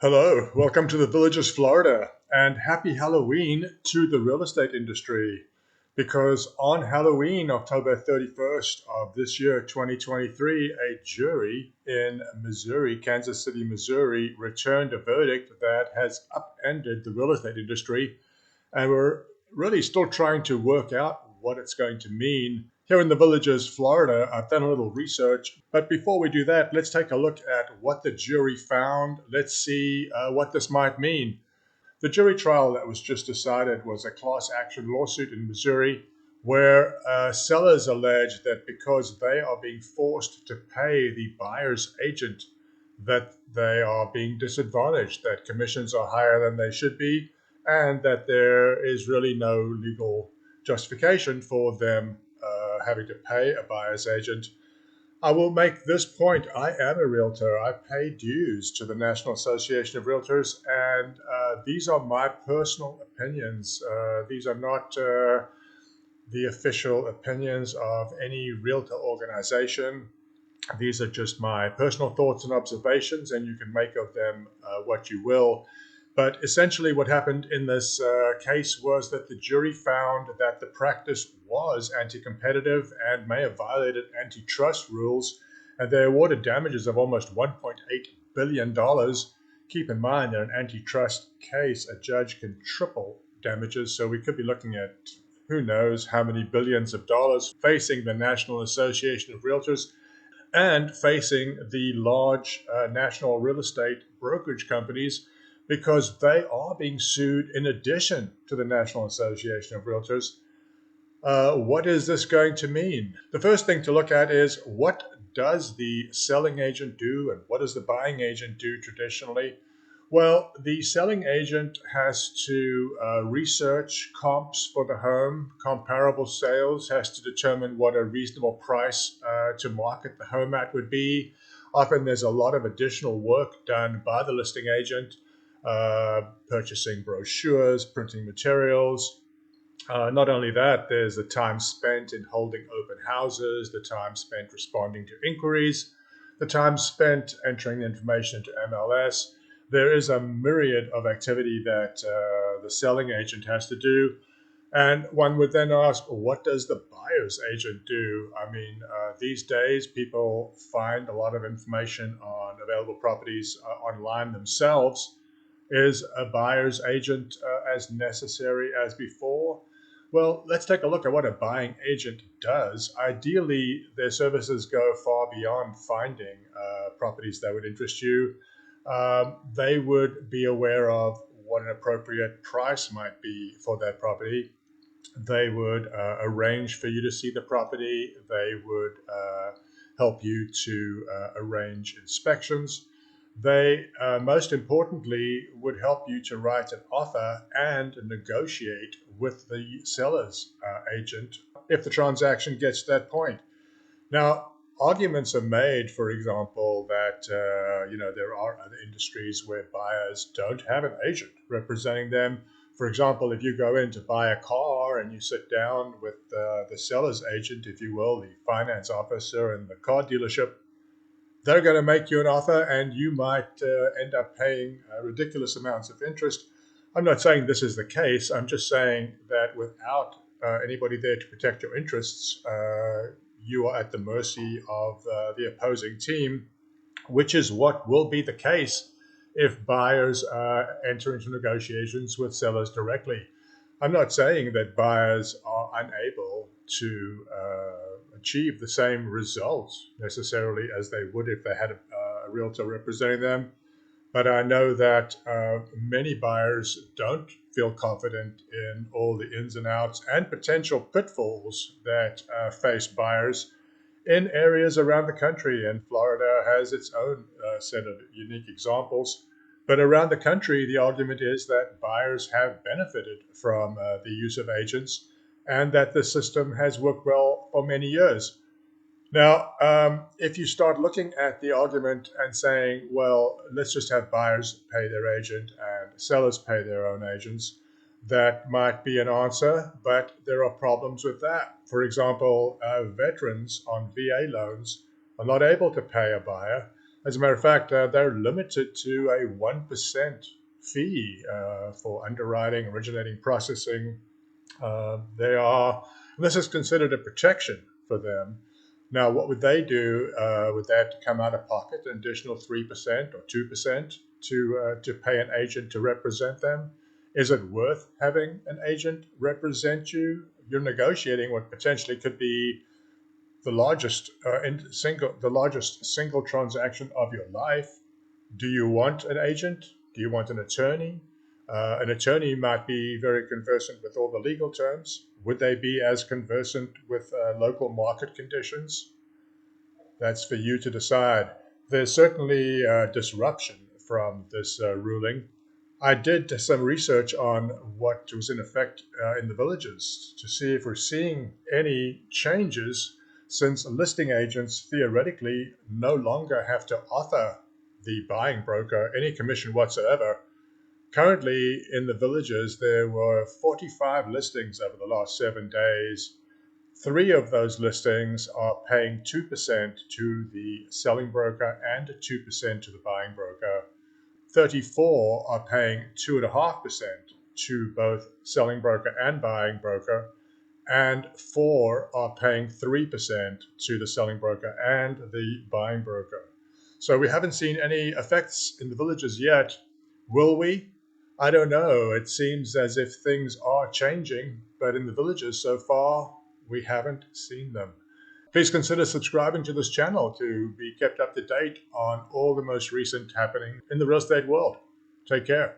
Hello, welcome to the Villages, Florida, and happy Halloween to the real estate industry. Because on Halloween, October 31st of this year, 2023, a jury in Missouri, Kansas City, Missouri, returned a verdict that has upended the real estate industry, and we're really still trying to work out what it's going to mean. Here in the Villages, Florida, I've done a little research, but before we do that, let's take a look at what the jury found. Let's see what this might mean. The jury trial that was just decided was a class action lawsuit in Missouri where sellers allege that because they are being forced to pay the buyer's agent, that they are being disadvantaged, that commissions are higher than they should be, and that there is really no legal justification for them having to pay a buyer's agent. I will make this point. I am a realtor. I pay dues to the National Association of Realtors, and these are my personal opinions. These are not the official opinions of any realtor organization. These are just my personal thoughts and observations, and you can make of them what you will. But essentially, what happened in this case was that the jury found that the practice was anti competitive and may have violated antitrust rules, and they awarded damages of almost $1.8 billion. Keep in mind that in an antitrust case, a judge can triple damages, so we could be looking at who knows how many billions of dollars facing the National Association of Realtors and facing the large national real estate brokerage companies because they are being sued in addition to the National Association of Realtors. What is this going to mean? The first thing to look at is what does the selling agent do and what does the buying agent do traditionally? Well, the selling agent has to research comps for the home, comparable sales, has to determine what a reasonable price to market the home at would be. Often there's a lot of additional work done by the listing agent, purchasing brochures, printing materials. Not only that, there's the time spent in holding open houses, the time spent responding to inquiries, the time spent entering information into MLS. There is a myriad of activity that the selling agent has to do. And one would then ask, what does the buyer's agent do? I mean, these days people find a lot of information on available properties online themselves. Is a buyer's agent as necessary as before? Well, let's take a look at what a buying agent does. Ideally, their services go far beyond finding properties that would interest you. They would be aware of what an appropriate price might be for that property. They would arrange for you to see the property. They would help you to arrange inspections. They, most importantly, would help you to write an offer and negotiate with the seller's agent if the transaction gets to that point. Now, arguments are made, for example, that there are other industries where buyers don't have an agent representing them. For example, if you go in to buy a car and you sit down with the seller's agent, if you will, the finance officer in the car dealership, they're going to make you an offer and you might end up paying ridiculous amounts of interest. I'm not saying this is the case. I'm just saying that without anybody there to protect your interests, you are at the mercy of the opposing team, which is what will be the case if buyers enter into negotiations with sellers directly. I'm not saying that buyers are unable to achieve the same results necessarily as they would if they had a realtor representing them. But I know that many buyers don't feel confident in all the ins and outs and potential pitfalls that face buyers in areas around the country. And Florida has its own set of unique examples. But around the country, the argument is that buyers have benefited from the use of agents and that the system has worked well for many years. Now, if you start looking at the argument and saying, well, let's just have buyers pay their agent and sellers pay their own agents, that might be an answer, but there are problems with that. For example, veterans on VA loans are not able to pay a buyer. As a matter of fact, they're limited to a 1% fee for underwriting, originating, processing. They are, and this is considered a protection for them. Now, what would they do? Would they have to come out of pocket an additional 3% or 2% to pay an agent to represent them? Is it worth having an agent represent you? You're negotiating what potentially could be the largest single transaction of your life. Do you want an agent? Do you want an attorney? An attorney might be very conversant with all the legal terms. Would they be as conversant with local market conditions? That's for you to decide. There's certainly disruption from this ruling. I did some research on what was in effect in the villages to see if we're seeing any changes since listing agents theoretically no longer have to offer the buying broker any commission whatsoever. Currently, in the villages, there were 45 listings over the last 7 days. Three of those listings are paying 2% to the selling broker and 2% to the buying broker. 34 are paying 2.5% to both selling broker and buying broker, and 4 are paying 3% to the selling broker and the buying broker. So we haven't seen any effects in the villages yet. Will we? I don't know. It seems as if things are changing, but in the villages so far, we haven't seen them. Please consider subscribing to this channel to be kept up to date on all the most recent happening in the real estate world. Take care.